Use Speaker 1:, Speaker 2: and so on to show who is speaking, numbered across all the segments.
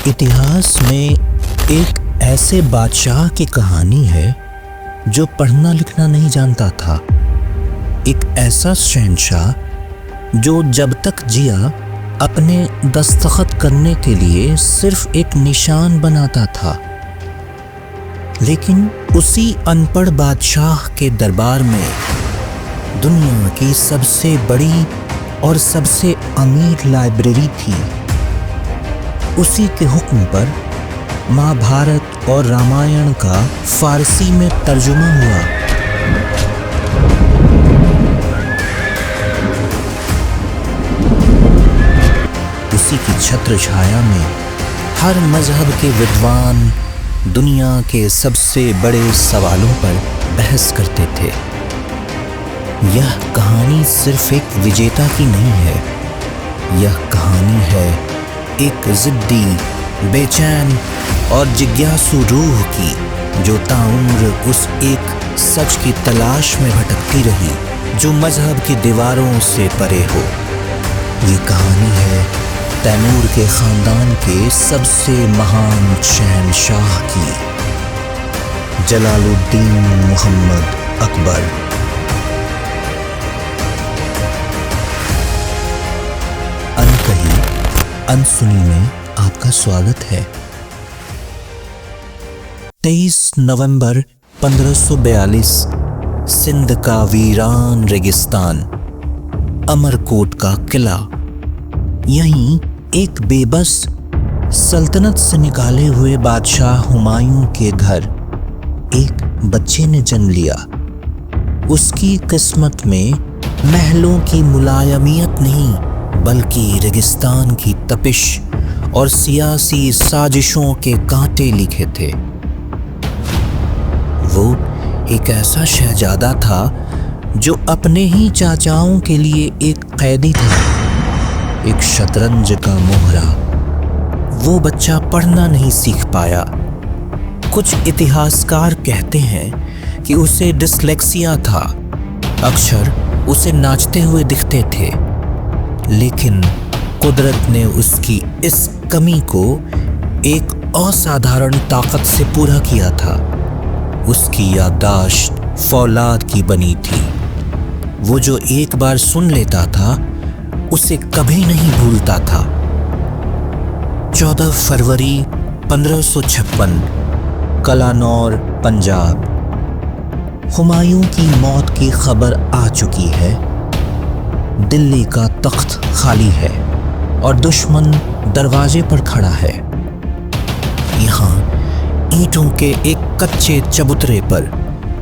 Speaker 1: इतिहास में एक ऐसे बादशाह की कहानी है जो पढ़ना लिखना नहीं जानता था। एक ऐसा शहंशाह जो जब तक जिया अपने दस्तखत करने के लिए सिर्फ एक निशान बनाता था। लेकिन उसी अनपढ़ बादशाह के दरबार में दुनिया की सबसे बड़ी और सबसे अमीर लाइब्रेरी थी। उसी के हुक्म पर महाभारत और रामायण का फारसी में तर्जुमा हुआ। उसी की छत्र छाया में हर मजहब के विद्वान दुनिया के सबसे बड़े सवालों पर बहस करते थे। यह कहानी सिर्फ एक विजेता की नहीं है, यह कहानी है एक जिद्दी, बेचैन और जिज्ञासु रूह की, जो ताउम्र उस एक सच की तलाश में भटकती रही जो मजहब की दीवारों से परे हो। ये कहानी है तैमूर के खानदान के सबसे महान शहंशाह की, जलालुद्दीन मोहम्मद अकबर। अनकही अनसुनी में आपका स्वागत है। 23 नवंबर 1542 सिंध का वीरान रेगिस्तान, अमरकोट का किला। यहीं एक बेबस सल्तनत से निकाले हुए बादशाह हुमायूं के घर एक बच्चे ने जन्म लिया। उसकी किस्मत में महलों की मुलायमियत नहीं, बल्कि रेगिस्तान की तपिश और सियासी साजिशों के कांटे लिखे थे। वो एक ऐसा शहजादा था जो अपने ही चाचाओं के लिए एक कैदी था, एक शतरंज का मोहरा। वो बच्चा पढ़ना नहीं सीख पाया। कुछ इतिहासकार कहते हैं कि उसे डिस्लेक्सिया था, अक्षर उसे नाचते हुए दिखते थे। लेकिन कुदरत ने उसकी इस कमी को एक असाधारण ताकत से पूरा किया था। उसकी याददाश्त फौलाद की बनी थी। वो जो एक बार सुन लेता था उसे कभी नहीं भूलता था। 14 फरवरी 1556, कलानौर, पंजाब। हुमायूं की मौत की खबर आ चुकी है। दिल्ली का तख्त खाली है और दुश्मन दरवाजे पर खड़ा है। यहाँ ईंटों के एक कच्चे चबूतरे पर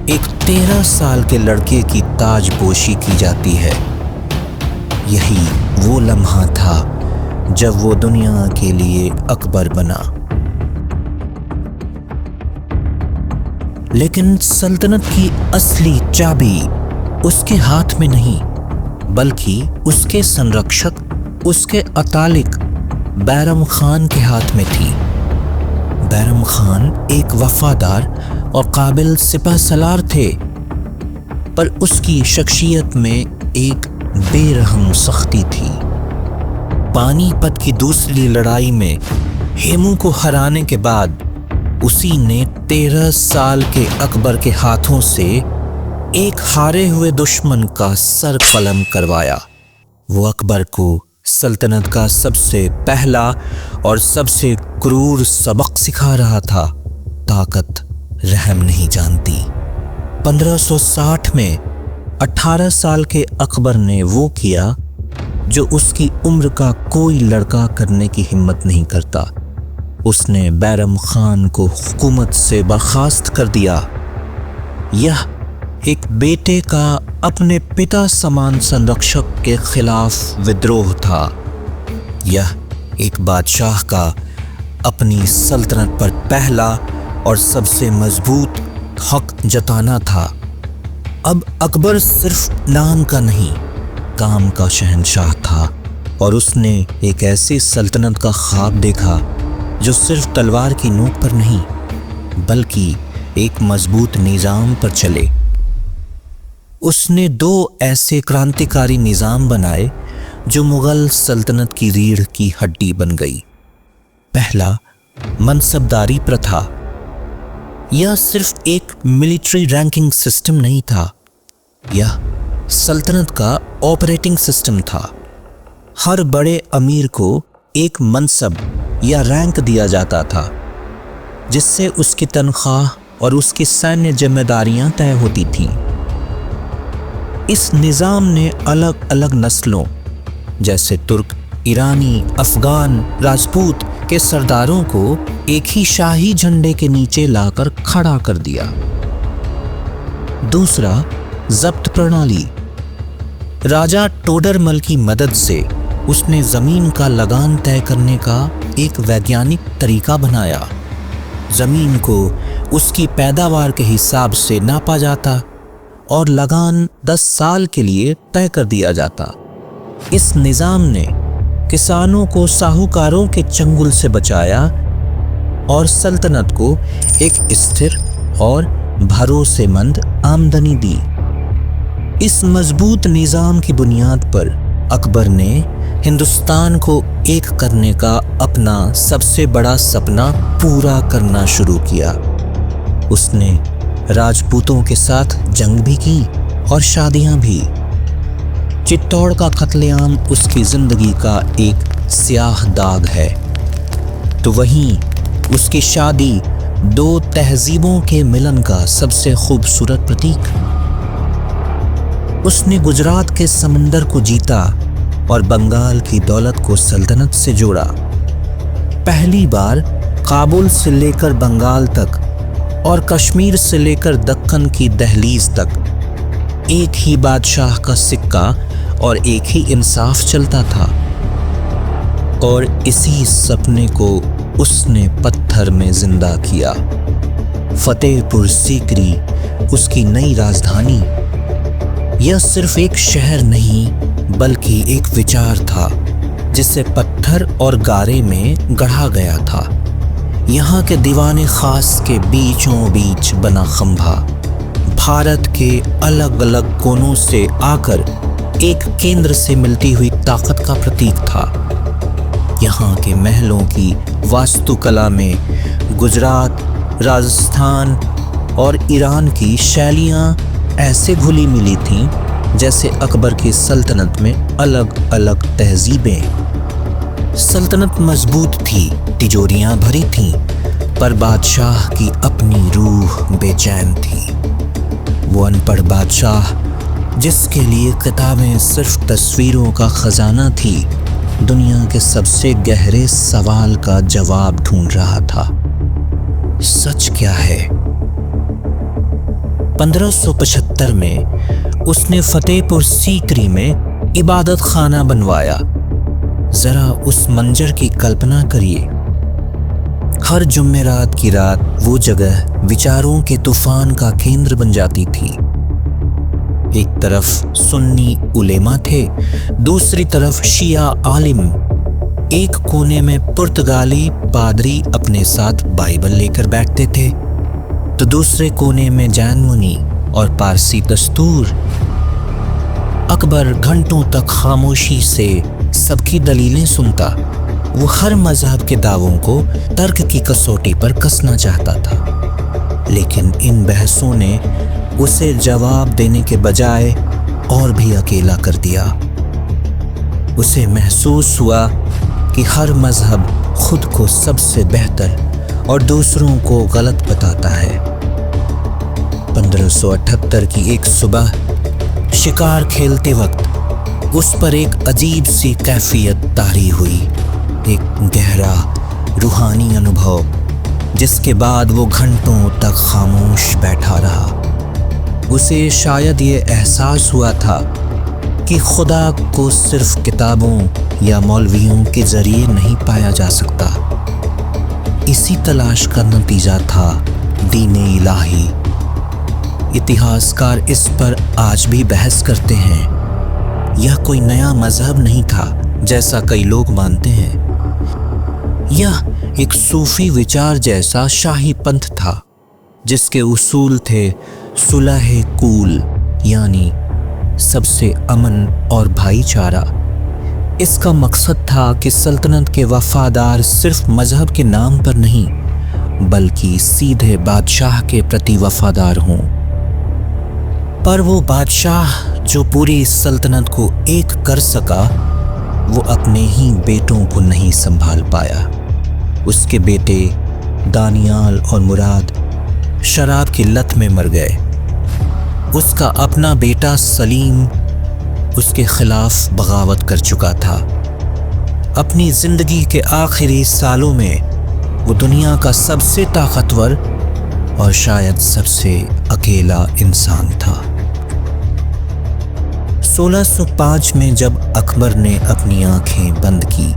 Speaker 1: एक 13 साल के लड़के की ताजपोशी की जाती है। यही वो लम्हा था जब वो दुनिया के लिए अकबर बना। लेकिन सल्तनत की असली चाबी उसके हाथ में नहीं, बल्कि उसके संरक्षक, उसके अतालिक बैरम खान के हाथ में थी। बैरम खान एक वफादार और काबिल सिपह सलार थे, पर उसकी शख्सियत में एक बेरहम सख्ती थी। पानीपत की दूसरी लड़ाई में हेमू को हराने के बाद उसी ने 13 साल के अकबर के हाथों से एक हारे हुए दुश्मन का सर कलम करवाया। वो अकबर को सल्तनत का सबसे पहला और सबसे क्रूर सबक सिखा रहा था। ताकत रहम नहीं जानती। 1560 में 18 साल के अकबर ने वो किया जो उसकी उम्र का कोई लड़का करने की हिम्मत नहीं करता। उसने बैरम खान को हुकूमत से बर्खास्त कर दिया। यह एक बेटे का अपने पिता समान संरक्षक के खिलाफ विद्रोह था। यह एक बादशाह का अपनी सल्तनत पर पहला और सबसे मजबूत हक जताना था। अब अकबर सिर्फ नाम का नहीं, काम का शहंशाह था और उसने एक ऐसी सल्तनत का ख्वाब देखा जो सिर्फ तलवार की नोक पर नहीं, बल्कि एक मजबूत निज़ाम पर चले। उसने 2 ऐसे क्रांतिकारी निज़ाम बनाए जो मुग़ल सल्तनत की रीढ़ की हड्डी बन गई। पहला मनसबदारी प्रथा। यह सिर्फ एक मिलिट्री रैंकिंग सिस्टम नहीं था, यह सल्तनत का ऑपरेटिंग सिस्टम था। हर बड़े अमीर को एक मनसब या रैंक दिया जाता था, जिससे उसकी तनख्वाह और उसकी सैन्य जिम्मेदारियां तय होती थीं। इस निज़ाम ने अलग अलग नस्लों जैसे तुर्क, ईरानी, अफगान, राजपूत के सरदारों को एक ही शाही झंडे के नीचे लाकर खड़ा कर दिया। दूसरा, जब्त प्रणाली। राजा टोडरमल की मदद से उसने जमीन का लगान तय करने का एक वैज्ञानिक तरीका बनाया। जमीन को उसकी पैदावार के हिसाब से नापा जाता और लगान 10 साल के लिए तय कर दिया जाता। इस निज़ाम ने किसानों को साहूकारों के चंगुल से बचाया और सल्तनत को एक स्थिर और भरोसेमंद आमदनी दी। इस मजबूत निज़ाम की बुनियाद पर अकबर ने हिंदुस्तान को एक करने का अपना सबसे बड़ा सपना पूरा करना शुरू किया। उसने राजपूतों के साथ जंग भी की और शादियां भी। चित्तौड़ का कत्लेआम उसकी जिंदगी का एक स्याह दाग है, तो वहीं उसकी शादी 2 तहजीबों के मिलन का सबसे खूबसूरत प्रतीक। उसने गुजरात के समंदर को जीता और बंगाल की दौलत को सल्तनत से जोड़ा। पहली बार काबुल से लेकर बंगाल तक और कश्मीर से लेकर दक्कन की दहलीज तक एक ही बादशाह का सिक्का और एक ही इंसाफ चलता था। और इसी सपने को उसने पत्थर में जिंदा किया। फतेहपुर सीकरी उसकी नई राजधानी। यह सिर्फ एक शहर नहीं बल्कि एक विचार था, जिसे पत्थर और गारे में गढ़ा गया था। यहाँ के दीवाने खास के बीचों बीच बना खंभा भारत के अलग अलग कोनों से आकर एक केंद्र से मिलती हुई ताकत का प्रतीक था। यहाँ के महलों की वास्तुकला में गुजरात, राजस्थान और ईरान की शैलियाँ ऐसे घुली मिली थीं जैसे अकबर की सल्तनत में अलग अलग तहजीबें। सल्तनत मजबूत थी, तिजोरियां भरी थीं, पर बादशाह की अपनी रूह बेचैन थी। वो अनपढ़ बादशाह जिसके लिए किताबें सिर्फ तस्वीरों का खजाना थी, दुनिया के सबसे गहरे सवाल का जवाब ढूंढ रहा था। सच क्या है? 1575 में उसने फतेहपुर सीकरी में इबादत खाना बनवाया। जरा उस मंजर की कल्पना करिए। हर जुम्मेरात की रात वो जगह विचारों के तूफान का केंद्र बन जाती थी। एक तरफ सुन्नी उलेमा थे, दूसरी तरफ शिया आलिम। एक कोने में पुर्तगाली पादरी अपने साथ बाइबल लेकर बैठते थे, तो दूसरे कोने में जैन मुनि और पारसी दस्तूर। अकबर घंटों तक खामोशी से सबकी दलीलें सुनता। वो हर मजहब के दावों को तर्क की कसौटी पर कसना चाहता था, लेकिन इन बहसों ने उसे जवाब देने के बजाय और भी अकेला कर दिया। उसे महसूस हुआ कि हर मजहब खुद को सबसे बेहतर और दूसरों को गलत बताता है। 1578 की एक सुबह शिकार खेलते वक्त उस पर एक अजीब सी कैफियत तारी हुई, एक गहरा रूहानी अनुभव, जिसके बाद वो घंटों तक खामोश बैठा रहा। उसे शायद ये एहसास हुआ था कि खुदा को सिर्फ किताबों या मौलवियों के जरिए नहीं पाया जा सकता। इसी तलाश का नतीजा था दीन-ए इलाही। इतिहासकार इस पर आज भी बहस करते हैं। यह कोई नया मजहब नहीं था जैसा कई लोग मानते हैं। यह एक सूफी विचार जैसा शाही पंथ था, जिसके उसूल थे सुलह कूल, यानी सबसे अमन और भाईचारा। इसका मकसद था कि सल्तनत के वफादार सिर्फ मजहब के नाम पर नहीं बल्कि सीधे बादशाह के प्रति वफादार हों। पर वो बादशाह जो पूरी सल्तनत को एक कर सका, वो अपने ही बेटों को नहीं संभाल पाया। उसके बेटे दानियाल और मुराद शराब की लत में मर गए। उसका अपना बेटा सलीम उसके खिलाफ बगावत कर चुका था। अपनी जिंदगी के आखिरी सालों में वो दुनिया का सबसे ताकतवर और शायद सबसे अकेला इंसान था। 1605 में जब अकबर ने अपनी आंखें बंद की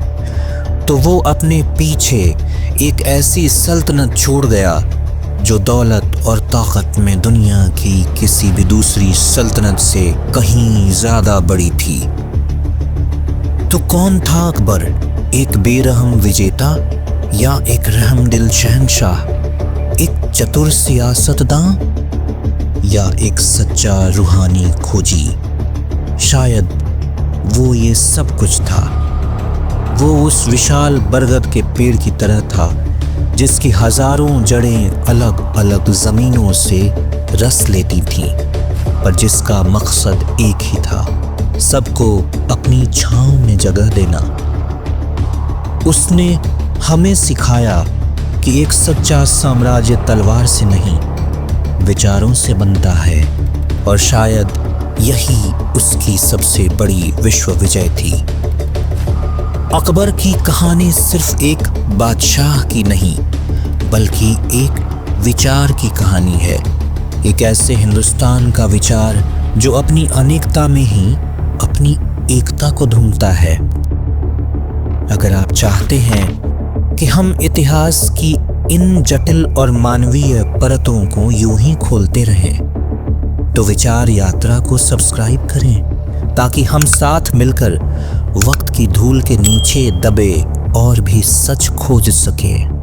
Speaker 1: तो वो अपने पीछे एक ऐसी सल्तनत छोड़ गया जो दौलत और ताकत में दुनिया की किसी भी दूसरी सल्तनत से कहीं ज्यादा बड़ी थी। तो कौन था अकबर? एक बेरहम विजेता या एक रहमदिल शहंशाह? एक चतुर सियासतदां या एक सच्चा रूहानी खोजी? शायद वो ये सब कुछ था। वो उस विशाल बरगद के पेड़ की तरह था जिसकी हजारों जड़ें अलग अलग जमीनों से रस लेती थीं, पर जिसका मकसद एक ही था, सबको अपनी छांव में जगह देना। उसने हमें सिखाया कि एक सच्चा साम्राज्य तलवार से नहीं, विचारों से बनता है, और शायद यही उसकी सबसे बड़ी विश्व विजय थी। अकबर की कहानी सिर्फ एक बादशाह की नहीं बल्कि एक विचार की कहानी है। एक ऐसे हिंदुस्तान का विचार जो अपनी अनेकता में ही अपनी एकता को ढूंढता है। अगर आप चाहते हैं कि हम इतिहास की इन जटिल और मानवीय परतों को यूं ही खोलते रहें, तो विचार यात्रा को सब्सक्राइब करें ताकि हम साथ मिलकर वक्त की धूल के नीचे दबे और भी सच खोज सकें।